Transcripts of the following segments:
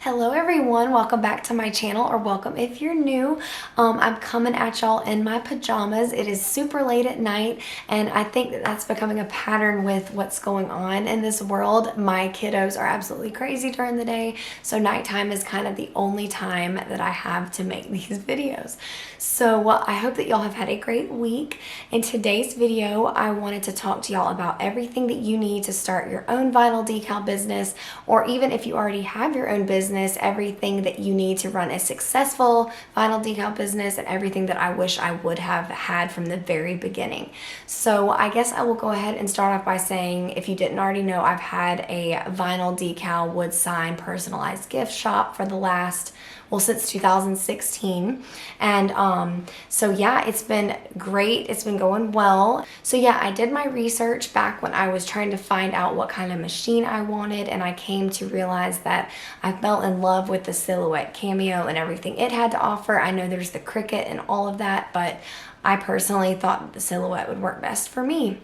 Hello everyone, welcome back to my channel, or welcome if you're new. I'm coming at y'all in my pajamas. It is super late at night, and I think that that's becoming a pattern with what's going on in this world. My kiddos are absolutely crazy during the day, so nighttime is kind of the only time that I have to make these videos. So I hope that y'all have had a great week. In today's video, I wanted to talk to y'all about everything that you need to start your own vinyl decal business, or even if you already have your own business, everything that you need to run a successful vinyl decal business, and everything that I wish I would have had from the very beginning. So I guess I will go ahead and start off by saying, if you didn't already know, I've had a vinyl decal wood sign personalized gift shop for the last, well, since 2016. And so yeah, it's been great. It's been going well. So yeah, I did my research back when I was trying to find out what kind of machine I wanted, and I came to realize that I fell in love with the Silhouette Cameo and everything it had to offer. I know there's the Cricut and all of that, but I personally thought the Silhouette would work best for me.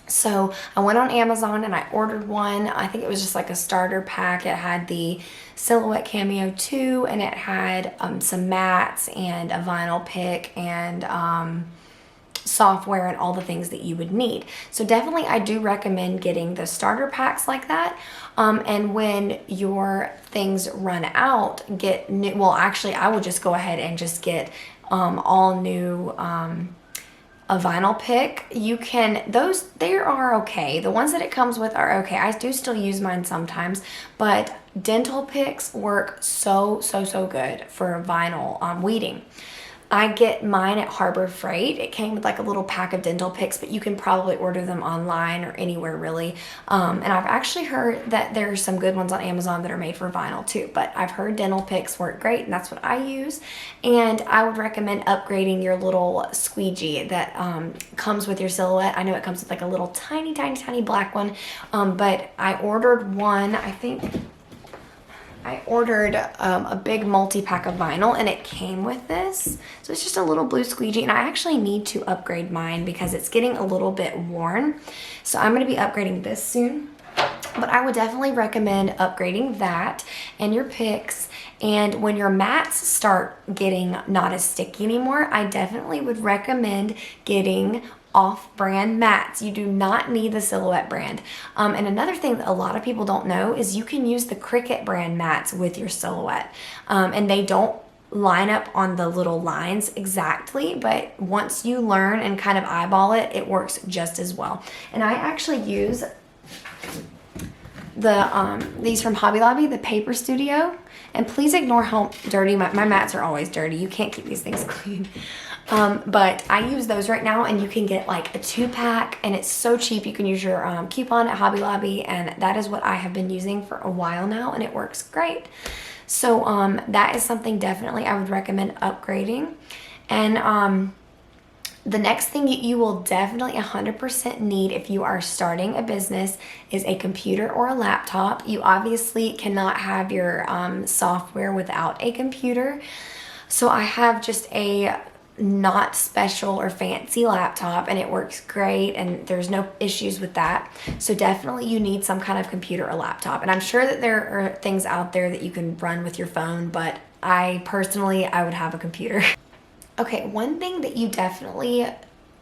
So I went on Amazon and I ordered one. I think it was just like a starter pack. It had the Silhouette Cameo 2, and it had some mats and a vinyl pick and software and all the things that you would need. So definitely I do recommend getting the starter packs like that. And when your things run out, get new. Well, actually, I will just go ahead and just get all new a vinyl pick. You can, those, they are okay. The ones that it comes with are okay. I do still use mine sometimes, but dental picks work so good for vinyl weeding. I get mine at Harbor Freight. It came with like a little pack of dental picks, but you can probably order them online or anywhere really. And I've actually heard that there's some good ones on Amazon that are made for vinyl too, but I've heard dental picks work great, and that's what I use. And I would recommend upgrading your little squeegee that comes with your Silhouette. I know it comes with like a little tiny black one, but I ordered one, I think I ordered a big multi-pack of vinyl, and it came with this. So it's just a little blue squeegee, and I actually need to upgrade mine because it's getting a little bit worn. So I'm going to be upgrading this soon. But I would definitely recommend upgrading that and your picks. And when your mats start getting not as sticky anymore, I definitely would recommend getting off-brand mats. You do not need the Silhouette brand. And another thing that a lot of people don't know is you can use the Cricut brand mats with your Silhouette. And they don't line up on the little lines exactly, but once you learn and kind of eyeball it, it works just as well. And I actually use these from Hobby Lobby, the Paper Studio. And please ignore how dirty my mats are always dirty. You can't keep these things clean. But I use those right now, and you can get like a 2-pack, and it's so cheap. You can use your coupon at Hobby Lobby, and that is what I have been using for a while now, and it works great. So that is something definitely I would recommend upgrading. And the next thing you will definitely 100% need if you are starting a business is a computer or a laptop. You obviously cannot have your software without a computer. So I have just a not special or fancy laptop, and it works great, and there's no issues with that. So definitely you need some kind of computer or laptop. And I'm sure that there are things out there that you can run with your phone, but I would have a computer. Okay, one thing that you definitely,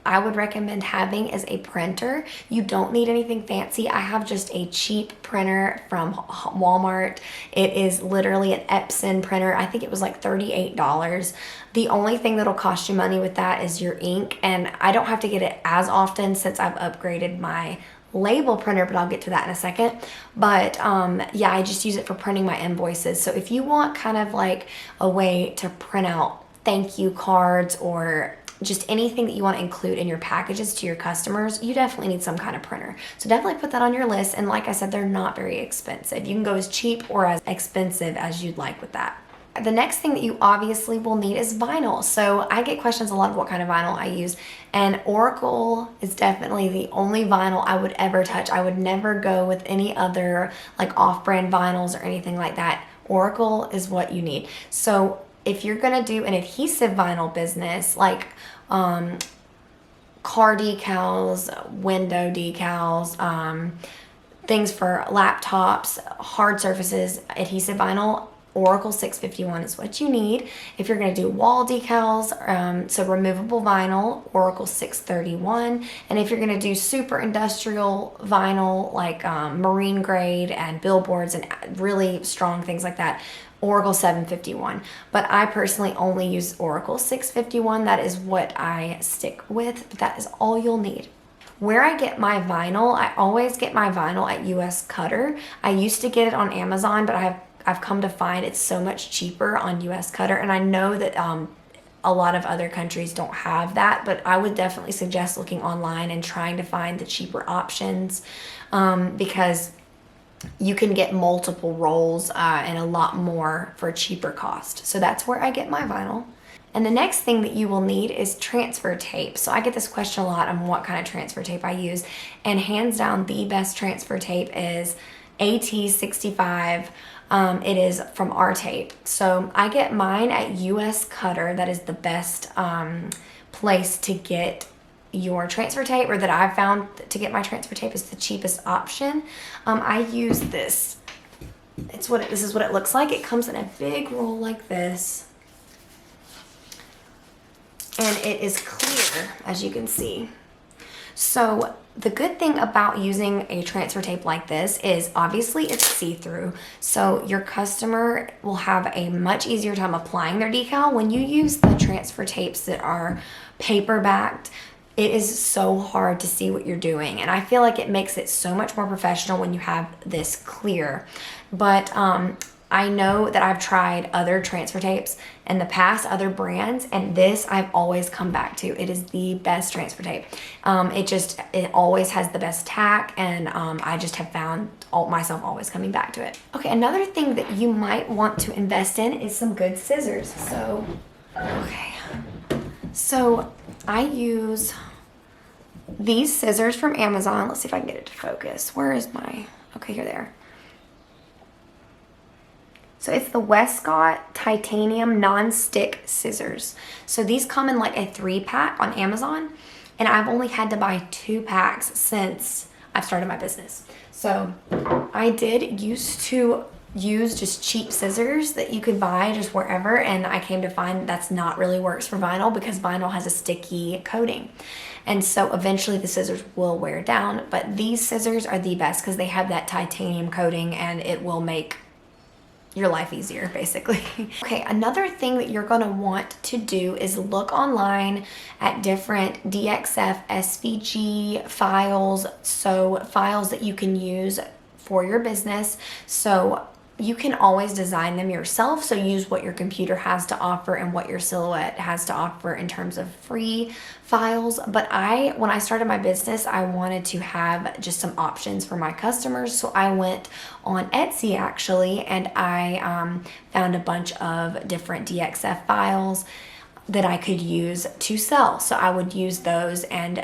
I would recommend having is a printer. You don't need anything fancy. I have just a cheap printer from Walmart. It is literally an Epson printer. I think it was like $38. The only thing that'll cost you money with that is your ink, and I don't have to get it as often since I've upgraded my label printer, but I'll get to that in a second. But yeah, I just use it for printing my invoices. So if you want kind of like a way to print out thank you cards or just anything that you want to include in your packages to your customers, you definitely need some kind of printer. So definitely put that on your list. And like I said, they're not very expensive. You can go as cheap or as expensive as you'd like with that. The next thing that you obviously will need is vinyl. So I get questions a lot of what kind of vinyl I use, and Oracle is definitely the only vinyl I would ever touch. I would never go with any other like off-brand vinyls or anything like that. Oracle is what you need. So if you're gonna do an adhesive vinyl business, like car decals, window decals, things for laptops, hard surfaces, adhesive vinyl, Oracle 651 is what you need. If you're going to do wall decals, so removable vinyl, Oracle 631. And if you're going to do super industrial vinyl, like marine grade and billboards and really strong things like that, Oracle 751. But I personally only use Oracle 651. That is what I stick with, but that is all you'll need. Where I get my vinyl, I always get my vinyl at US Cutter. I used to get it on Amazon, but I've come to find it's so much cheaper on US Cutter, and I know that a lot of other countries don't have that, but I would definitely suggest looking online and trying to find the cheaper options, because you can get multiple rolls and a lot more for a cheaper cost. So that's where I get my vinyl. And the next thing that you will need is transfer tape. So I get this question a lot on what kind of transfer tape I use, and hands down the best transfer tape is AT65. It is from Rtape. So I get mine at US Cutter. That is the best place to get your transfer tape, or that I've found to get my transfer tape is the cheapest option. I use this. This is what it looks like. It comes in a big roll like this, and it is clear, as you can see. So the good thing about using a transfer tape like this is obviously it's see-through, so your customer will have a much easier time applying their decal. When you use the transfer tapes that are paper backed, it is so hard to see what you're doing, and I feel like it makes it so much more professional when you have this clear. But I know that I've tried other transfer tapes in the past, other brands, and this I've always come back to. It is the best transfer tape. It always has the best tack, and I just have found myself always coming back to it. Okay, another thing that you might want to invest in is some good scissors. So I use these scissors from Amazon. Let's see if I can get it to focus. Where is my, okay, here they are. So it's the Westcott Titanium Nonstick Scissors. So these come in like a 3-pack on Amazon, and I've only had to buy 2 packs since I've started my business. So I did used to use just cheap scissors that you could buy just wherever, and I came to find that's not really works for vinyl, because vinyl has a sticky coating. And so eventually the scissors will wear down, but these scissors are the best because they have that titanium coating, and it will make your life easier, basically. Okay, another thing that you're gonna want to do is look online at different DXF SVG files, so files that you can use for your business. So you can always design them yourself, so use what your computer has to offer and what your Silhouette has to offer in terms of free files. But when I started my business, I wanted to have just some options for my customers, so I went on Etsy actually, and I found a bunch of different DXF files that I could use to sell. So I would use those and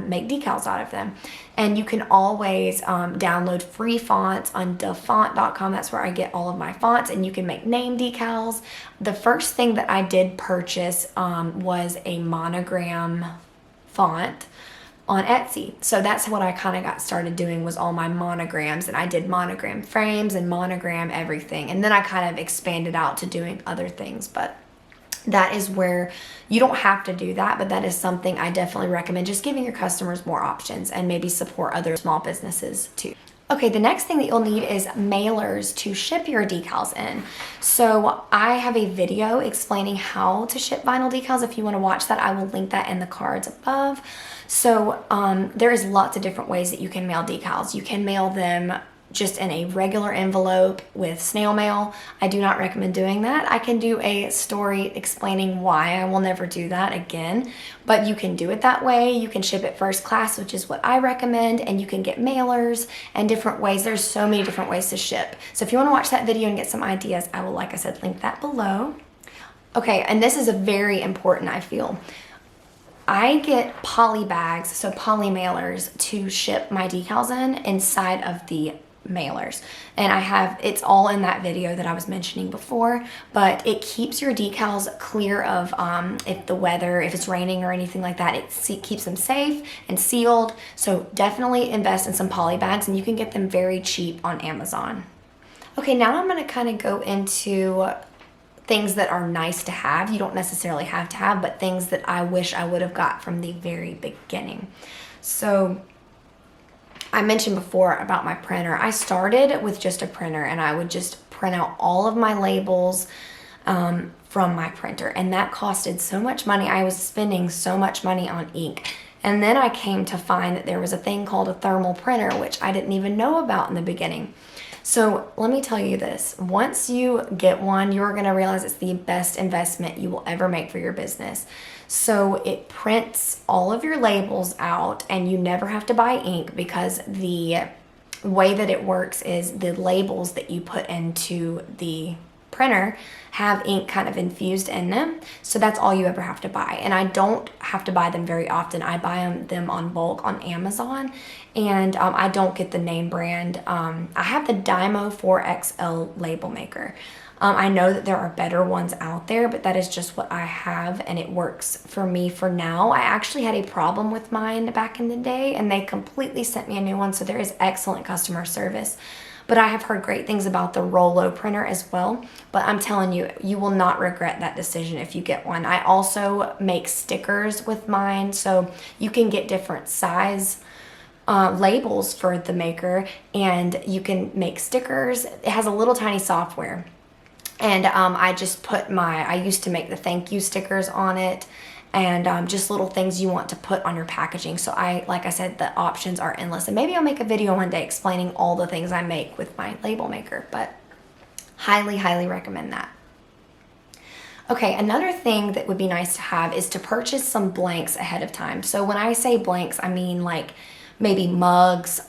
make decals out of them. And you can always download free fonts on dafont.com. That's where I get all of my fonts, and you can make name decals. The first thing that I did purchase was a monogram font on Etsy. So that's what I kind of got started doing, was all my monograms, and I did monogram frames and monogram everything. And then I kind of expanded out to doing other things, but that is where you don't have to do that, but that is something I definitely recommend, just giving your customers more options and maybe support other small businesses too. Okay, the next thing that you'll need is mailers to ship your decals in. So I have a video explaining how to ship vinyl decals. If you want to watch that, I will link that in the cards above. So there is lots of different ways that you can mail decals. You can mail them just in a regular envelope with snail mail. I do not recommend doing that. I can do a story explaining why. I will never do that again, but you can do it that way. You can ship it first class, which is what I recommend, and you can get mailers and different ways. There's so many different ways to ship. So if you want to watch that video and get some ideas, I will, like I said, link that below. Okay, and this is a very important, I feel. I get polybags, so poly mailers, to ship my decals inside of the mailers, and it's all in that video that I was mentioning before, but it keeps your decals clear of if it's raining or anything like that. It keeps them safe and sealed. So definitely invest in some poly bags, and you can get them very cheap on Amazon. Okay, now I'm going to kind of go into things that are nice to have. You don't necessarily have to have, but things that I wish I would have got from the very beginning. So I mentioned before about my printer. I started with just a printer, and I would just print out all of my labels from my printer, and that costed so much money. I was spending so much money on ink. And then I came to find that there was a thing called a thermal printer, which I didn't even know about in the beginning. So let me tell you this, once you get one, you're going to realize it's the best investment you will ever make for your business. So it prints all of your labels out, and you never have to buy ink, because the way that it works is the labels that you put into the printer have ink kind of infused in them. So that's all you ever have to buy. And I don't have to buy them very often. I buy them on bulk on Amazon, and I don't get the name brand. I have the Dymo 4XL label maker. I know that there are better ones out there, but that is just what I have, and it works for me for now. I actually had a problem with mine back in the day, and they completely sent me a new one, so there is excellent customer service. But I have heard great things about the Rollo printer as well. But I'm telling you, you will not regret that decision if you get one. I also make stickers with mine, so you can get different size labels for the maker, and you can make stickers. It has a little tiny software. And I just put I used to make the thank you stickers on it, and just little things you want to put on your packaging. So like I said, the options are endless. And maybe I'll make a video one day explaining all the things I make with my label maker, but highly, highly recommend that. Okay, another thing that would be nice to have is to purchase some blanks ahead of time. So when I say blanks, I mean like maybe mugs,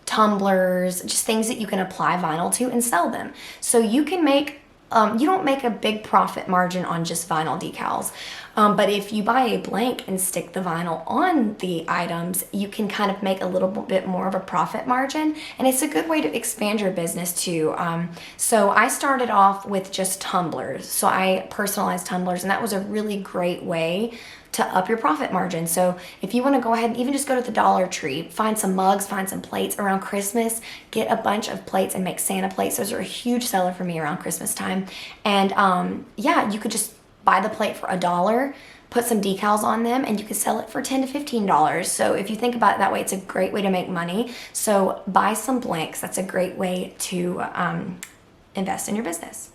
tumblers, just things that you can apply vinyl to and sell them. So you can make, you don't make a big profit margin on just vinyl decals. But if you buy a blank and stick the vinyl on the items, you can kind of make a little bit more of a profit margin, and it's a good way to expand your business too. So I started off with just tumblers. So I personalized tumblers, and that was a really great way to up your profit margin. So if you want to go ahead and even just go to the Dollar Tree, find some mugs, find some plates around Christmas, get a bunch of plates and make Santa plates. Those are a huge seller for me around Christmas time. And yeah, you could just buy the plate for $1, put some decals on them, and you could sell it for $10 to $15. So if you think about it that way, it's a great way to make money. So buy some blanks. That's a great way to invest in your business.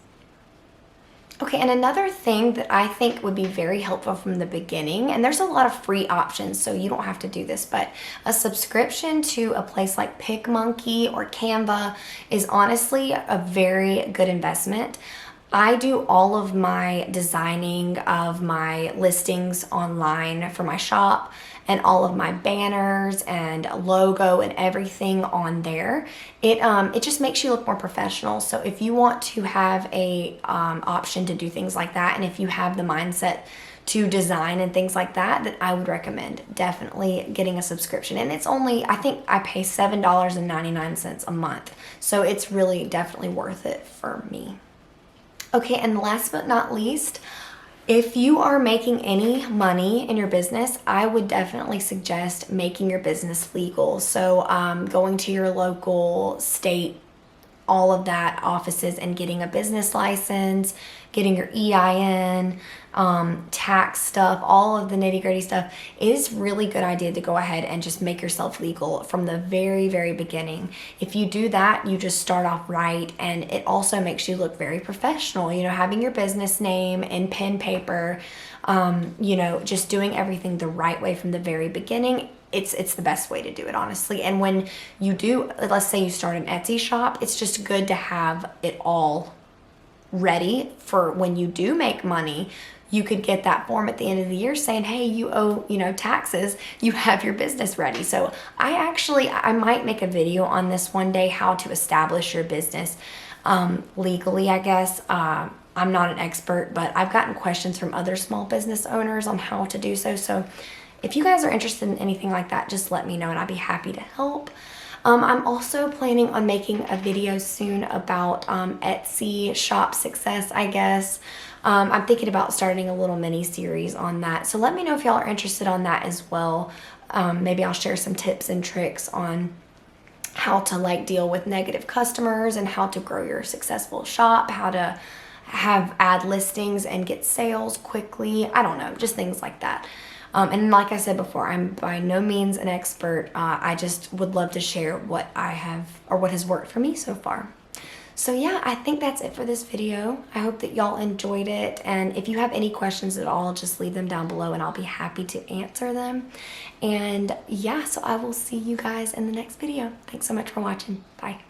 Okay, and another thing that I think would be very helpful from the beginning, and there's a lot of free options, so you don't have to do this, but a subscription to a place like PicMonkey or Canva is honestly a very good investment. I do all of my designing of my listings online for my shop, and all of my banners and logo and everything on there. It just makes you look more professional. So if you want to have a option to do things like that, and if you have the mindset to design and things like that, then I would recommend definitely getting a subscription. And it's only, I think I pay $7.99 a month. So it's really definitely worth it for me. Okay, and last but not least, if you are making any money in your business, I would definitely suggest making your business legal. So going to your local state, all of that offices, and getting a business license, getting your EIN, tax stuff, all of the nitty-gritty stuff, it is really good idea to go ahead and just make yourself legal from the very, very beginning. If you do that, you just start off right, and it also makes you look very professional. You know, having your business name in pen paper, you know, just doing everything the right way from the very beginning. It's the best way to do it, honestly. And when you do, let's say you start an Etsy shop, it's just good to have it all ready for when you do make money. You could get that form at the end of the year saying, hey, you owe, you know, taxes. You have your business ready. So I might make a video on this one day, how to establish your business legally, I guess. I'm not an expert, but I've gotten questions from other small business owners on how to do so. So if you guys are interested in anything like that, just let me know and I'd be happy to help. I'm also planning on making a video soon about Etsy shop success, I guess. I'm thinking about starting a little mini series on that. So let me know if y'all are interested on that as well. Maybe I'll share some tips and tricks on how to like deal with negative customers and how to grow your successful shop, how to have ad listings and get sales quickly. I don't know, just things like that. And like I said before, I'm by no means an expert. I just would love to share what I have or what has worked for me so far. So yeah, I think that's it for this video. I hope that y'all enjoyed it. And if you have any questions at all, just leave them down below and I'll be happy to answer them. And yeah, so I will see you guys in the next video. Thanks so much for watching. Bye.